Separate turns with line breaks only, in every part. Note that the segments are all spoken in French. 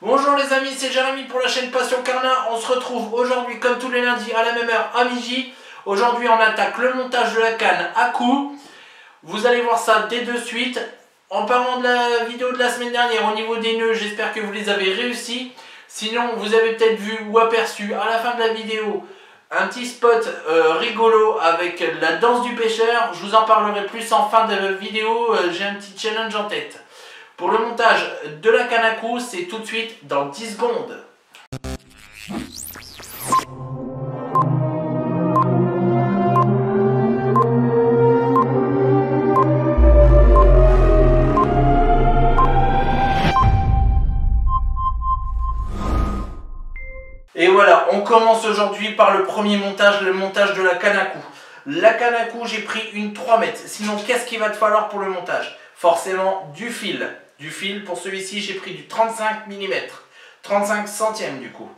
Bonjour les amis, c'est Jérémy pour la chaîne Passion Carlin. On se retrouve aujourd'hui comme tous les lundis à la même heure à midi. Aujourd'hui on attaque le montage de la canne à coup. Vous allez voir ça dès de suite. En parlant de la vidéo de la semaine dernière au niveau des nœuds, j'espère que vous les avez réussi. Sinon vous avez peut-être vu ou aperçu à la fin de la vidéo un petit spot rigolo avec la danse du pêcheur. Je vous en parlerai plus en fin de vidéo, j'ai un petit challenge en tête. Pour le montage de la canne à coup, c'est tout de suite dans 10 secondes. Et voilà, on commence aujourd'hui par le premier montage, le montage de la canne à coup. La canne à coup, j'ai pris une 3 mètres. Sinon, qu'est-ce qu'il va te falloir pour le montage? Forcément, du fil. Du fil, pour celui-ci, j'ai pris du 35 mm. 35 centièmes du coup.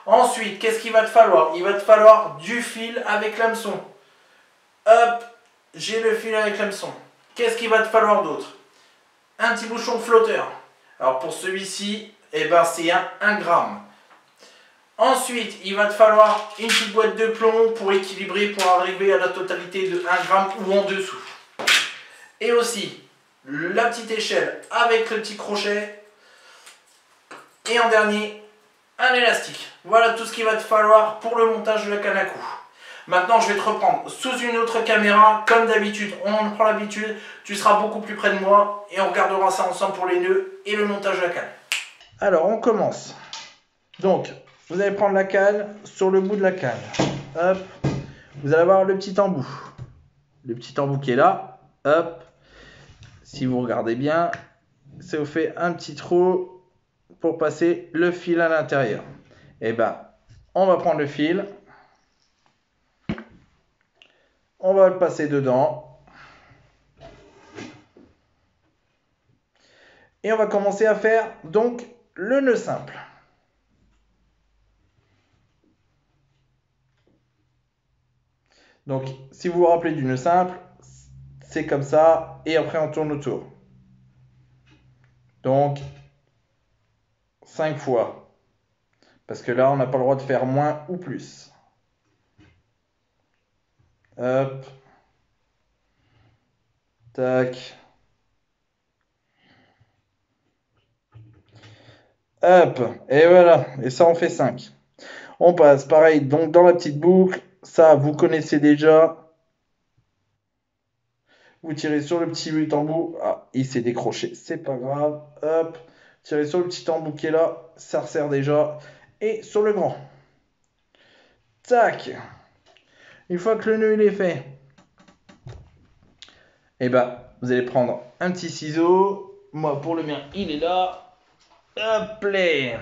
Ensuite, qu'est-ce qu'il va te falloir? Il va te falloir du fil avec l'hameçon. Hop, j'ai le fil avec l'hameçon. Qu'est-ce qu'il va te falloir d'autre? Un petit bouchon flotteur. Alors pour celui-ci, eh ben, c'est un 1 gramme. Ensuite, il va te falloir une petite boîte de plomb pour équilibrer, pour arriver à la totalité de 1 gramme ou en dessous. Et aussi, la petite échelle avec le petit crochet. Et en dernier, un élastique. Voilà tout ce qu'il va te falloir pour le montage de la canne à coup. Maintenant, je vais te reprendre sous une autre caméra. Comme d'habitude, on en prend l'habitude. Tu seras beaucoup plus près de moi et on regardera ça ensemble pour les nœuds et le montage de la canne. Alors, on commence. Donc, vous allez prendre la canne sur le bout de la canne. Hop. Vous allez avoir le petit embout. Le petit embout qui est là. Hop. Si vous regardez bien, ça vous fait un petit trou pour passer le fil à l'intérieur. Et ben, on va prendre le fil. On va le passer dedans. Et on va commencer à faire donc le nœud simple. Donc, si vous vous rappelez du nœud simple, c'est comme ça, et après on tourne autour. Donc, 5 fois. Parce que là, on n'a pas le droit de faire moins ou plus. Hop. Tac. Hop. Et voilà. Et ça, on fait 5. On passe, pareil, donc dans la petite boucle. Ça, vous connaissez déjà. Vous tirez sur le petit embout. Ah, il s'est décroché. C'est pas grave. Hop. Tirez sur le petit embout qui est là. Ça resserre déjà. Et sur le grand. Tac. Une fois que le nœud il est fait, et ben, vous allez prendre un petit ciseau. Moi, pour le mien, il est là. Hop là.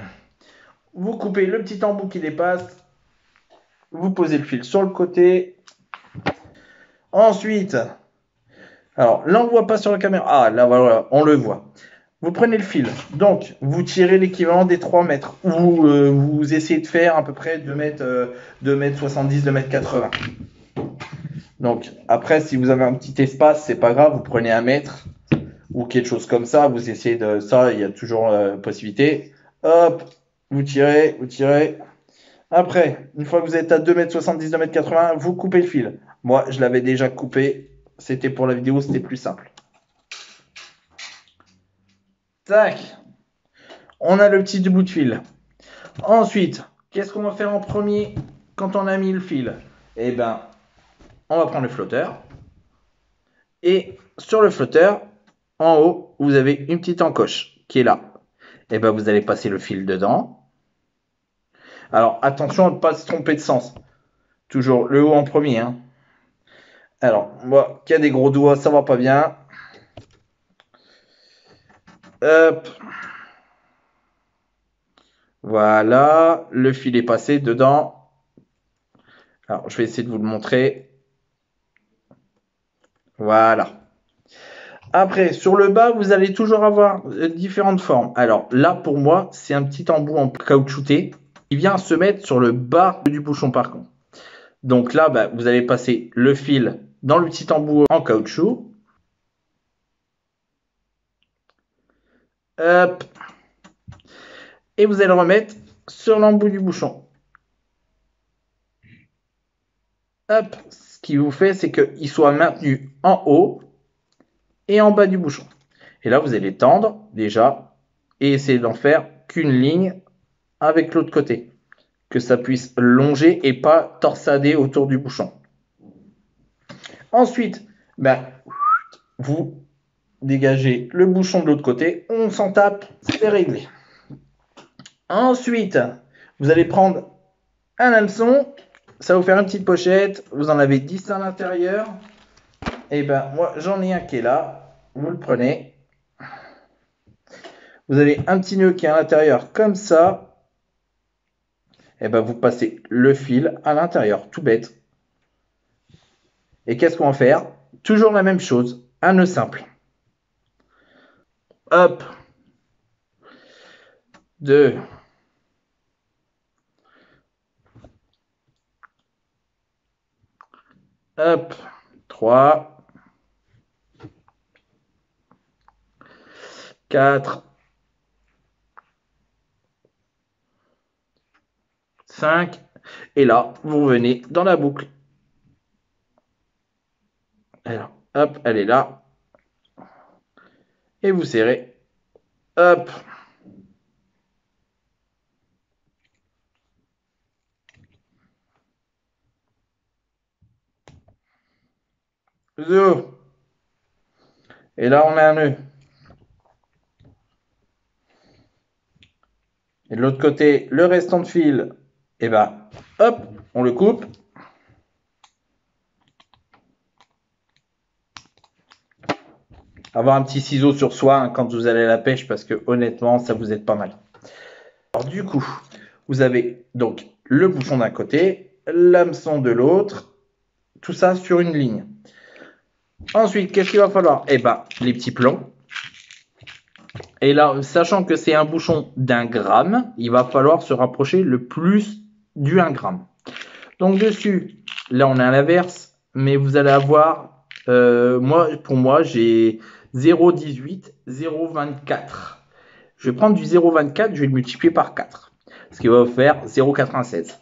Vous coupez le petit embout qui dépasse. Vous posez le fil sur le côté. Ensuite, alors là on ne voit pas sur la caméra. Ah là voilà, on le voit. Vous prenez le fil. Donc vous tirez l'équivalent des 3 mètres. Ou vous essayez de faire à peu près 2 mètres 70, 2 mètres 80. Donc après, si vous avez un petit espace, c'est pas grave, vous prenez 1 mètre ou quelque chose comme ça. Vous essayez de ça, il y a toujours possibilité. Hop, vous tirez, vous tirez. Après, une fois que vous êtes à 2 mètres 70, 2 mètres 80, vous coupez le fil. Moi, je l'avais déjà coupé. C'était pour la vidéo, c'était plus simple. Tac. On a le petit bout de fil. Ensuite, qu'est-ce qu'on va faire en premier quand on a mis le fil? Eh ben, on va prendre le flotteur. Et sur le flotteur, en haut, vous avez une petite encoche qui est là. Et ben, vous allez passer le fil dedans. Alors, attention à ne pas se tromper de sens. Toujours le haut en premier. Hein. Alors, moi qui a des gros doigts, ça va pas bien. Hop. Voilà, le fil est passé dedans. Alors, je vais essayer de vous le montrer. Voilà. Après, sur le bas, vous allez toujours avoir différentes formes. Alors là, pour moi, c'est un petit embout en caoutchouté qui vient se mettre sur le bas du bouchon par contre. Donc là, bah, vous allez passer le fil dans le petit embout en caoutchouc. Hop. et vous allez le remettre sur l'embout du bouchon. Hop, ce qui vous fait, c'est qu'il soit maintenu en haut et en bas du bouchon. Et là, vous allez tendre déjà et essayer d'en faire qu'une ligne avec l'autre côté. Que ça puisse longer et pas torsader autour du bouchon. Ensuite, vous dégagez le bouchon de l'autre côté, on s'en tape, c'est réglé. Ensuite, vous allez prendre un hameçon, ça va vous faire une petite pochette, vous en avez 10 à l'intérieur. Et moi j'en ai un qui est là, vous le prenez. Vous avez un petit nœud qui est à l'intérieur comme ça. Et vous passez le fil à l'intérieur, tout bête. Et qu'est-ce qu'on va faire? Toujours la même chose, un nœud simple. Hop. 2. Hop. 3. 4. 5. Et là, vous revenez dans la boucle. Alors, hop, elle est là. Et vous serrez. Hop. Zo. Et là, on a un nœud. Et de l'autre côté, le restant de fil, hop, on le coupe. Avoir un petit ciseau sur soi quand vous allez à la pêche parce que honnêtement, ça vous aide pas mal. Alors du coup, vous avez donc le bouchon d'un côté, l'hameçon de l'autre, tout ça sur une ligne. Ensuite, qu'est-ce qu'il va falloir? Les petits plombs. Et là, sachant que c'est un bouchon d'1 gramme, il va falloir se rapprocher le plus du 1 gramme. Donc dessus, là on est à l'inverse, mais vous allez avoir, pour moi, j'ai 0,18, 0,24. Je vais prendre du 0,24, je vais le multiplier par 4, ce qui va vous faire 0,96.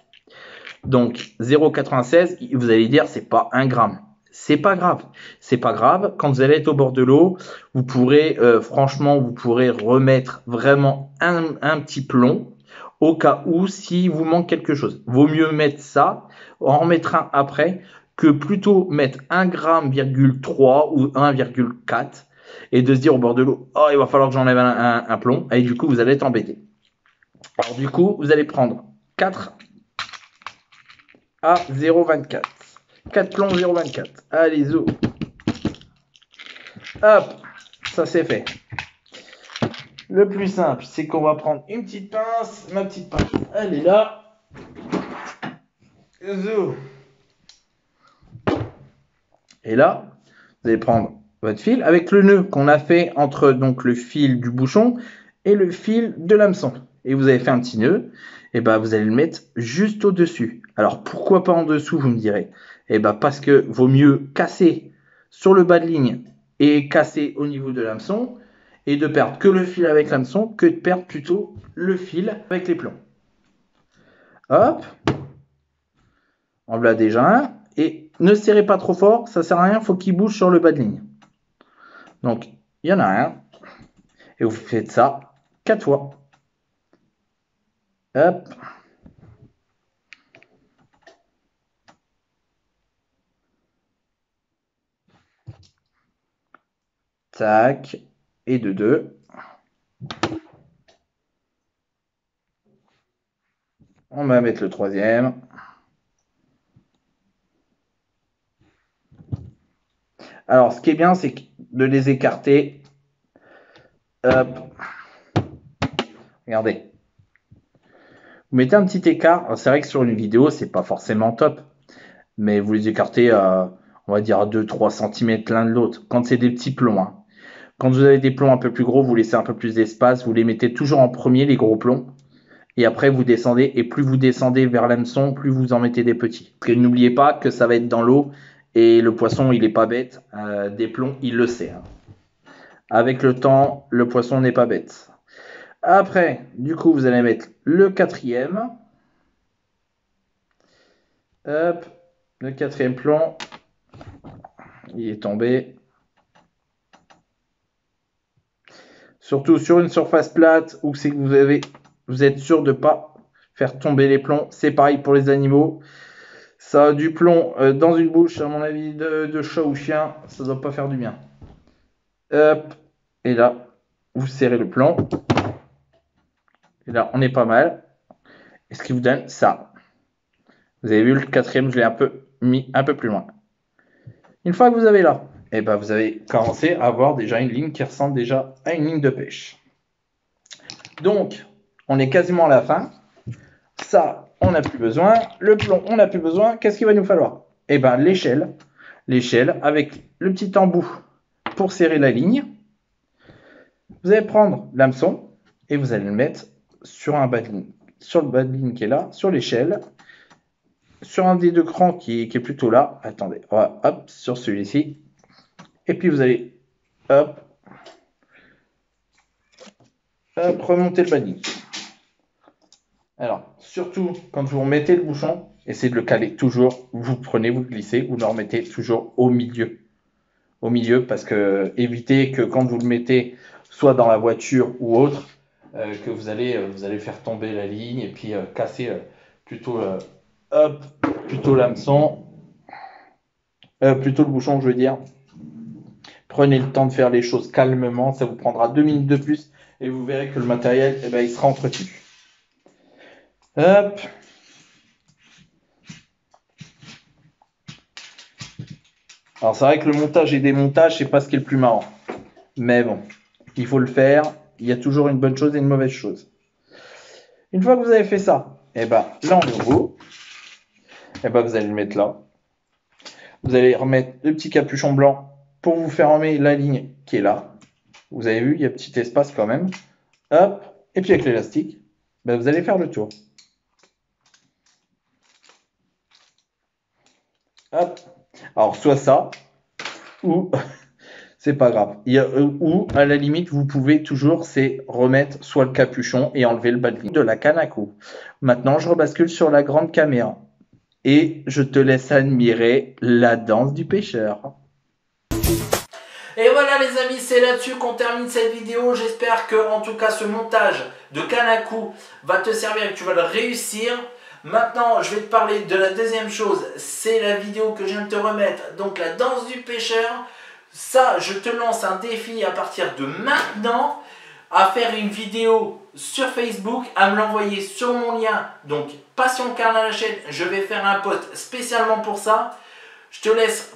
Donc 0,96, vous allez dire, c'est pas 1 gramme. C'est pas grave. C'est pas grave. Quand vous allez être au bord de l'eau, vous pourrez, franchement, vous pourrez remettre vraiment un petit plomb au cas où si vous manque quelque chose. Vaut mieux mettre ça, en remettre un après, que plutôt mettre 1,3 g ou 1,4 et de se dire au bord de l'eau, oh, il va falloir que j'enlève un plomb. Et du coup, vous allez être embêté. Alors du coup, vous allez prendre 4 à 0,24. 4 plombs 0,24. Allez, zo. Hop, ça c'est fait. Le plus simple, c'est qu'on va prendre une petite pince. Ma petite pince, elle est là. Zo. Et là, vous allez prendre votre fil avec le nœud qu'on a fait entre donc le fil du bouchon et le fil de l'hameçon. Et vous avez fait un petit nœud. Et vous allez le mettre juste au-dessus. Alors pourquoi pas en dessous, vous me direz? Parce que vaut mieux casser sur le bas de ligne et casser au niveau de l'hameçon et de perdre que le fil avec l'hameçon que de perdre plutôt le fil avec les plombs. Hop, en voilà déjà un. Et ne serrez pas trop fort, ça sert à rien, il faut qu'il bouge sur le bas de ligne. Donc, il y en a un. Et vous faites ça 4 fois. Hop. Tac. Et de 2. On va mettre le troisième. Alors, ce qui est bien, c'est de les écarter. Hop. Regardez. Vous mettez un petit écart. C'est vrai que sur une vidéo, c'est pas forcément top. Mais vous les écartez à, on va dire, à 2-3 cm l'un de l'autre. Quand c'est des petits plombs. Hein. Quand vous avez des plombs un peu plus gros, vous laissez un peu plus d'espace. Vous les mettez toujours en premier, les gros plombs. Et après, vous descendez. Et plus vous descendez vers l'hameçon, plus vous en mettez des petits. Parce que n'oubliez pas que ça va être dans l'eau. Et le poisson, il n'est pas bête. Des plombs, il le sait. Hein. Avec le temps, le poisson n'est pas bête. Après, du coup, vous allez mettre le quatrième. Hop, le quatrième plomb. Il est tombé. Surtout sur une surface plate où c'est que vous êtes sûr de ne pas faire tomber les plombs. C'est pareil pour les animaux. Ça a du plomb dans une bouche, à mon avis, de chat ou chien. Ça ne doit pas faire du bien. Hop, et là, vous serrez le plomb. Et là, on est pas mal. Et ce qui vous donne ça. Vous avez vu, le quatrième, je l'ai mis un peu plus loin. Une fois que vous avez là, et ben vous avez commencé à avoir déjà une ligne qui ressemble déjà à une ligne de pêche. Donc, on est quasiment à la fin. Ça, on n'a plus besoin. Le plomb, on n'a plus besoin. Qu'est-ce qu'il va nous falloir? Eh ben l'échelle. L'échelle avec le petit embout pour serrer la ligne. Vous allez prendre l'hameçon et vous allez le mettre sur un bas de ligne. Sur le bas de ligne qui est là, sur l'échelle. Sur un des deux crans qui est plutôt là. Attendez, on va hop sur celui-ci. Et puis vous allez hop remonter le bas de ligne. Alors, surtout quand vous remettez le bouchon, essayez de le caler toujours. Vous prenez, vous glissez, vous le remettez toujours au milieu. Au milieu, parce que évitez que quand vous le mettez soit dans la voiture ou autre, que vous allez faire tomber la ligne et puis casser plutôt l'hameçon, plutôt le bouchon, je veux dire. Prenez le temps de faire les choses calmement, ça vous prendra 2 minutes de plus et vous verrez que le matériel, eh ben, il sera entretenu. Hop. Alors c'est vrai que le montage et démontage, c'est pas ce qui est le plus marrant. Mais bon, il faut le faire. Il y a toujours une bonne chose et une mauvaise chose. Une fois que vous avez fait ça, et ben là en haut, et ben vous allez le mettre là. Vous allez remettre le petit capuchon blanc pour vous fermer la ligne qui est là. Vous avez vu, il y a un petit espace quand même. Hop, et puis avec l'élastique, ben vous allez faire le tour. Hop. Alors soit ça, ou c'est pas grave. Ou à la limite, vous pouvez toujours remettre soit le capuchon et enlever le bas de ligne de la canne à coups. Maintenant, je rebascule sur la grande caméra et je te laisse admirer la danse du pêcheur. Et voilà les amis, c'est là-dessus qu'on termine cette vidéo. J'espère que en tout cas ce montage de canne à coups va te servir et que tu vas le réussir. Maintenant, je vais te parler de la deuxième chose. C'est la vidéo que je viens de te remettre. Donc la danse du pêcheur. Ça, je te lance un défi à partir de maintenant à faire une vidéo sur Facebook, à me l'envoyer sur mon lien. Donc Passion Carl à la chaîne, je vais faire un post spécialement pour ça. Je te laisse